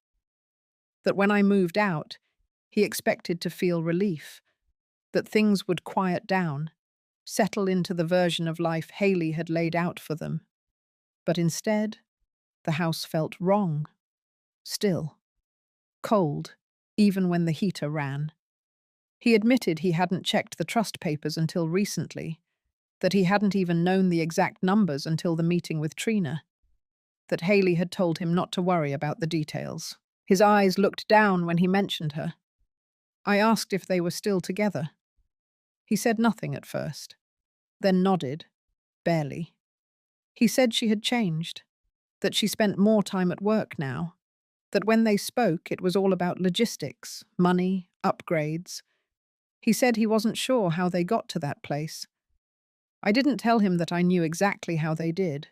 That when I moved out, he expected to feel relief, that things would quiet down, settle into the version of life Haley had laid out for them. But instead, the house felt wrong, still, cold, even when the heater ran. He admitted he hadn't checked the trust papers until recently, that he hadn't even known the exact numbers until the meeting with Trina, that Haley had told him not to worry about the details. His eyes looked down when he mentioned her. I asked if they were still together. He said nothing at first, then nodded, barely. He said she had changed, that she spent more time at work now, that when they spoke it was all about logistics, money, upgrades. He said he wasn't sure how they got to that place. I didn't tell him that I knew exactly how they did.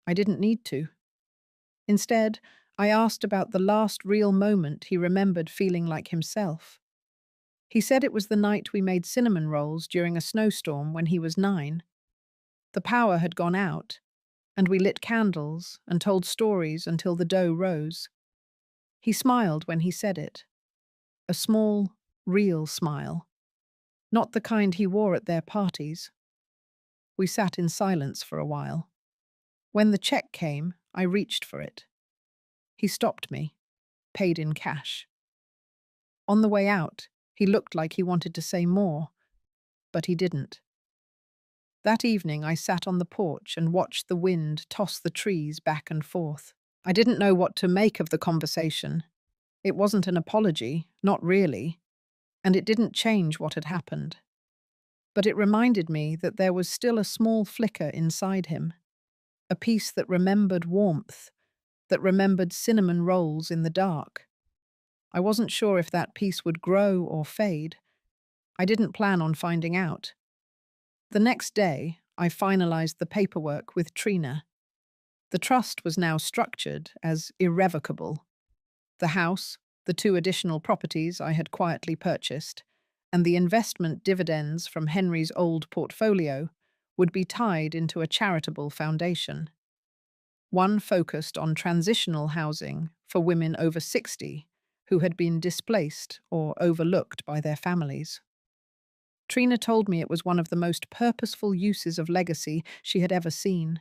I didn't need to. Instead, I asked about the last real moment he remembered feeling like himself. He said it was the night we made cinnamon rolls during a snowstorm when he was 9. The power had gone out, and we lit candles and told stories until the dough rose. He smiled when he said it. A small, real smile. Not the kind he wore at their parties. We sat in silence for a while. When the check came, I reached for it. He stopped me, paid in cash. On the way out, he looked like he wanted to say more, but he didn't. That evening, I sat on the porch and watched the wind toss the trees back and forth. I didn't know what to make of the conversation. It wasn't an apology, not really, and it didn't change what had happened. but it reminded me that there was still a small flicker inside him, a piece that remembered warmth, that remembered cinnamon rolls in the dark. I wasn't sure if that piece would grow or fade. I didn't plan on finding out. The next day, I finalized the paperwork with Trina. The trust was now structured as irrevocable. The house, the two additional properties I had quietly purchased, and the investment dividends from Henry's old portfolio would be tied into a charitable foundation. One focused on transitional housing for women over 60 who had been displaced or overlooked by their families. Trina told me it was one of the most purposeful uses of legacy she had ever seen.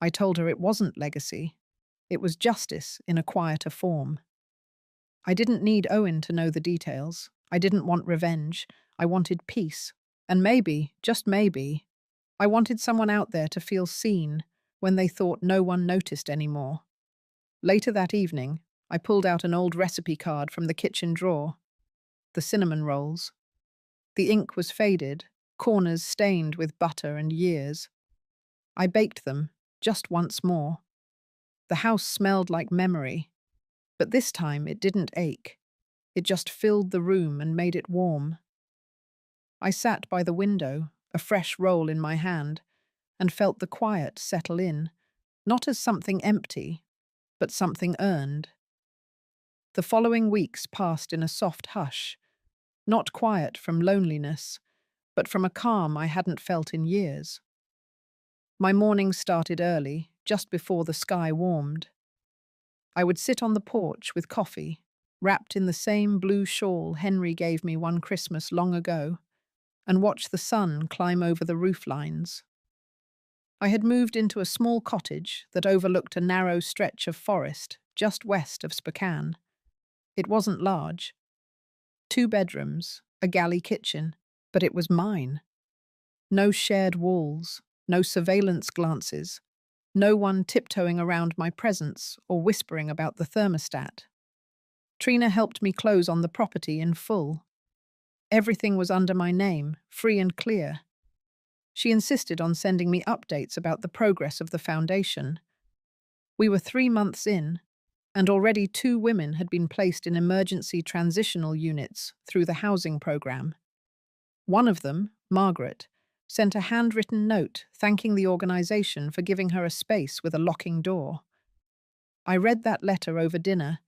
I told her it wasn't legacy. It was justice in a quieter form. I didn't need Owen to know the details. I didn't want revenge. I wanted peace. And maybe, just maybe, I wanted someone out there to feel seen when they thought no one noticed anymore. Later that evening, I pulled out an old recipe card from the kitchen drawer. The cinnamon rolls. The ink was faded, corners stained with butter and years. I baked them, just once more. The house smelled like memory, but this time it didn't ache. It just filled the room and made it warm. I sat by the window, a fresh roll in my hand, and felt the quiet settle in, not as something empty, but something earned. The following weeks passed in a soft hush, not quiet from loneliness, but from a calm I hadn't felt in years. My mornings started early, just before the sky warmed. I would sit on the porch with coffee, wrapped in the same blue shawl Henry gave me one Christmas long ago, and watch the sun climb over the roof lines. I had moved into a small cottage that overlooked a narrow stretch of forest just west of Spokane. It wasn't large. 2 bedrooms, a galley kitchen, but it was mine. No shared walls, no surveillance glances, no one tiptoeing around my presence or whispering about the thermostat. Trina helped me close on the property in full. Everything was under my name, free and clear. She insisted on sending me updates about the progress of the foundation. We were 3 months in, and already 2 women had been placed in emergency transitional units through the housing program. One of them, Margaret, sent a handwritten note thanking the organization for giving her a space with a locking door. I read that letter over dinner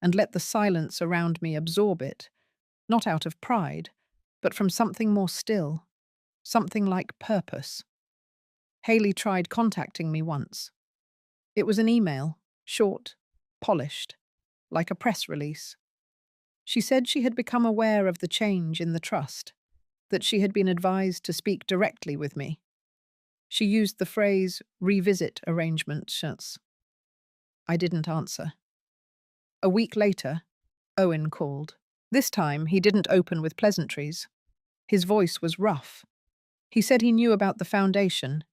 and let the silence around me absorb it, not out of pride, but from something more still, something like purpose. Haley tried contacting me once. It was an email, short, polished, like a press release. She said she had become aware of the change in the trust, that she had been advised to speak directly with me. She used the phrase revisit arrangements. I didn't answer. A week later, Owen called. This time, he didn't open with pleasantries. His voice was rough. He said he knew about the foundation,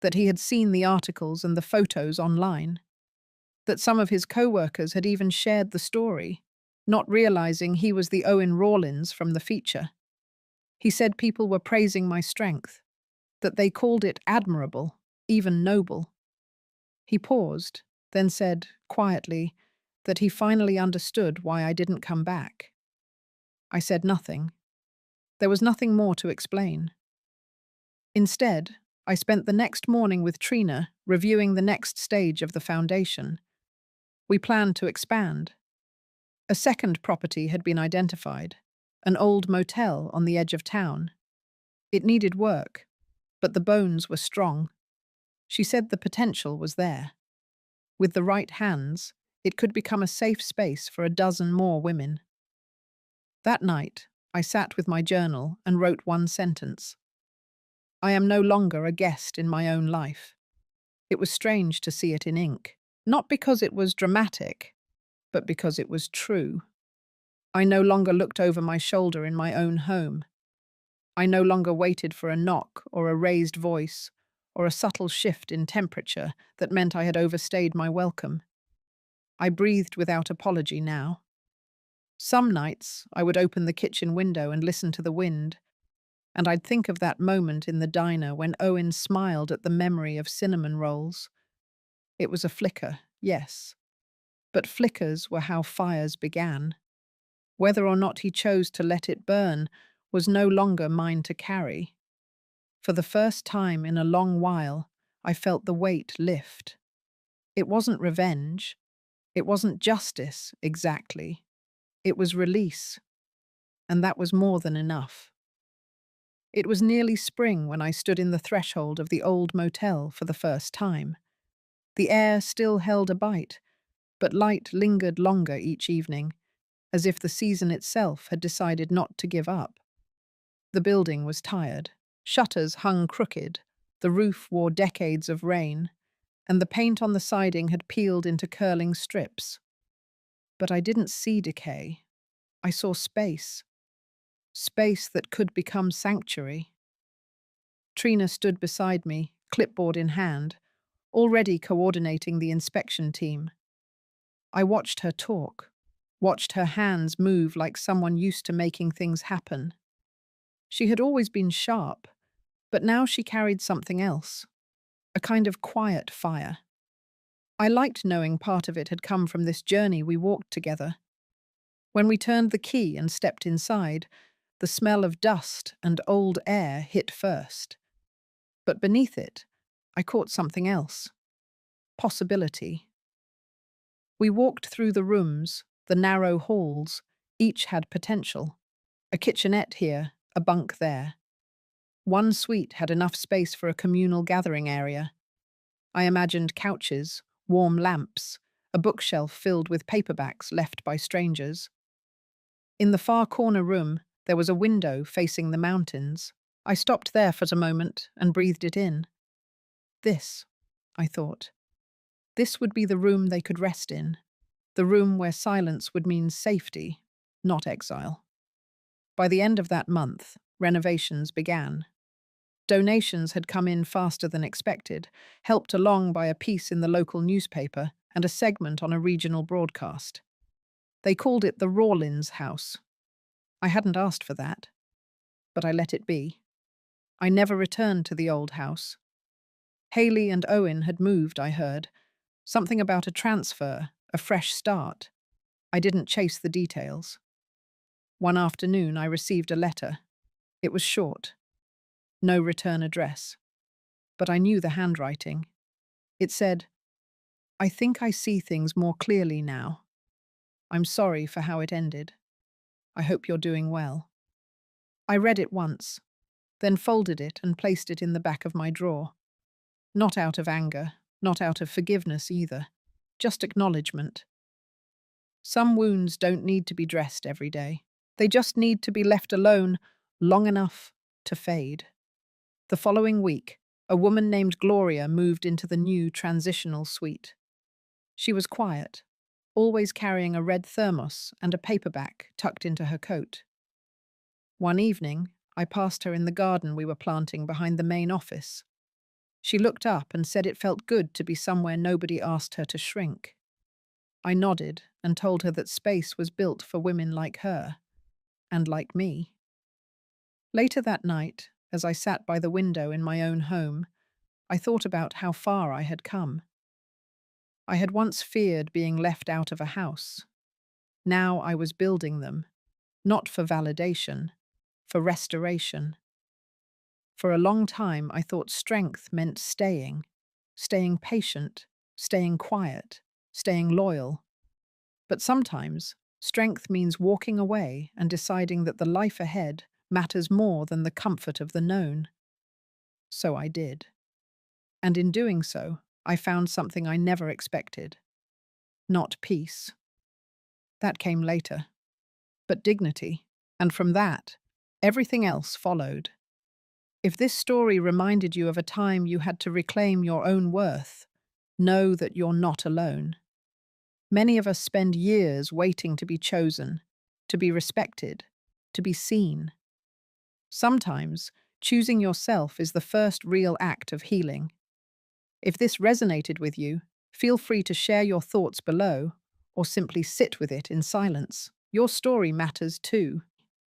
that he had seen the articles and the photos online, that some of his co-workers had even shared the story, not realizing he was the Owen Rawlins from the feature. He said people were praising my strength, that they called it admirable, even noble. He paused, then said, quietly, that he finally understood why I didn't come back. I said nothing. There was nothing more to explain. Instead, I spent the next morning with Trina reviewing the next stage of the foundation. We planned to expand. A second property had been identified, an old motel on the edge of town. It needed work, but the bones were strong. She said the potential was there. With the right hands, it could become a safe space for a dozen more women. That night, I sat with my journal and wrote one sentence. I am no longer a guest in my own life. It was strange to see it in ink, not because it was dramatic, but because it was true. I no longer looked over my shoulder in my own home. I no longer waited for a knock or a raised voice or a subtle shift in temperature that meant I had overstayed my welcome. I breathed without apology now. Some nights I would open the kitchen window and listen to the wind, And I'd think of that moment in the diner when Owen smiled at the memory of cinnamon rolls. It was a flicker, yes, but flickers were how fires began. Whether or not he chose to let it burn was no longer mine to carry. For the first time in a long while, I felt the weight lift. It wasn't revenge. It wasn't justice, exactly. It was release, and that was more than enough. It was nearly spring when I stood in the threshold of the old motel for the first time. The air still held a bite, but light lingered longer each evening, as if the season itself had decided not to give up. The building was tired. Shutters hung crooked, the roof wore decades of rain, and the paint on the siding had peeled into curling strips. But I didn't see decay. I saw space. Space that could become sanctuary. Trina stood beside me, clipboard in hand, already coordinating the inspection team. I watched her talk, watched her hands move like someone used to making things happen. She had always been sharp, but now she carried something else, a kind of quiet fire. I liked knowing part of it had come from this journey we walked together. When we turned the key and stepped inside, the smell of dust and old air hit first. But beneath it, I caught something else. Possibility. We walked through the rooms, the narrow halls. Each had potential. A kitchenette here, a bunk there. One suite had enough space for a communal gathering area. I imagined couches, warm lamps, a bookshelf filled with paperbacks left by strangers. In the far corner room, there was a window facing the mountains. I stopped there for a moment and breathed it in. This, I thought. This would be the room they could rest in. The room where silence would mean safety, not exile. By the end of that month, renovations began. Donations had come in faster than expected, helped along by a piece in the local newspaper and a segment on a regional broadcast. They called it the Rawlins House. I hadn't asked for that, but I let it be. I never returned to the old house. Haley and Owen had moved, I heard. Something about a transfer, a fresh start. I didn't chase the details. One afternoon, I received a letter. It was short. No return address. But I knew the handwriting. It said, "I think I see things more clearly now. I'm sorry for how it ended. I hope you're doing well." I read it once, then folded it and placed it in the back of my drawer. Not out of anger, not out of forgiveness either, just acknowledgement. Some wounds don't need to be dressed every day. They just need to be left alone long enough to fade. The following week, a woman named Gloria moved into the new transitional suite. She was quiet, always carrying a red thermos and a paperback tucked into her coat. One evening, I passed her in the garden we were planting behind the main office. She looked up and said it felt good to be somewhere nobody asked her to shrink. I nodded and told her that space was built for women like her, and like me. Later that night, as I sat by the window in my own home, I thought about how far I had come. I had once feared being left out of a house. Now I was building them, not for validation, for restoration. For a long time, I thought strength meant staying patient, staying quiet, staying loyal. But sometimes, strength means walking away and deciding that the life ahead matters more than the comfort of the known. So I did. And in doing so, I found something I never expected. Not peace. That came later. But dignity. And from that, everything else followed. If this story reminded you of a time you had to reclaim your own worth, know that you're not alone. Many of us spend years waiting to be chosen, to be respected, to be seen. Sometimes, choosing yourself is the first real act of healing. If this resonated with you, feel free to share your thoughts below or simply sit with it in silence. Your story matters too.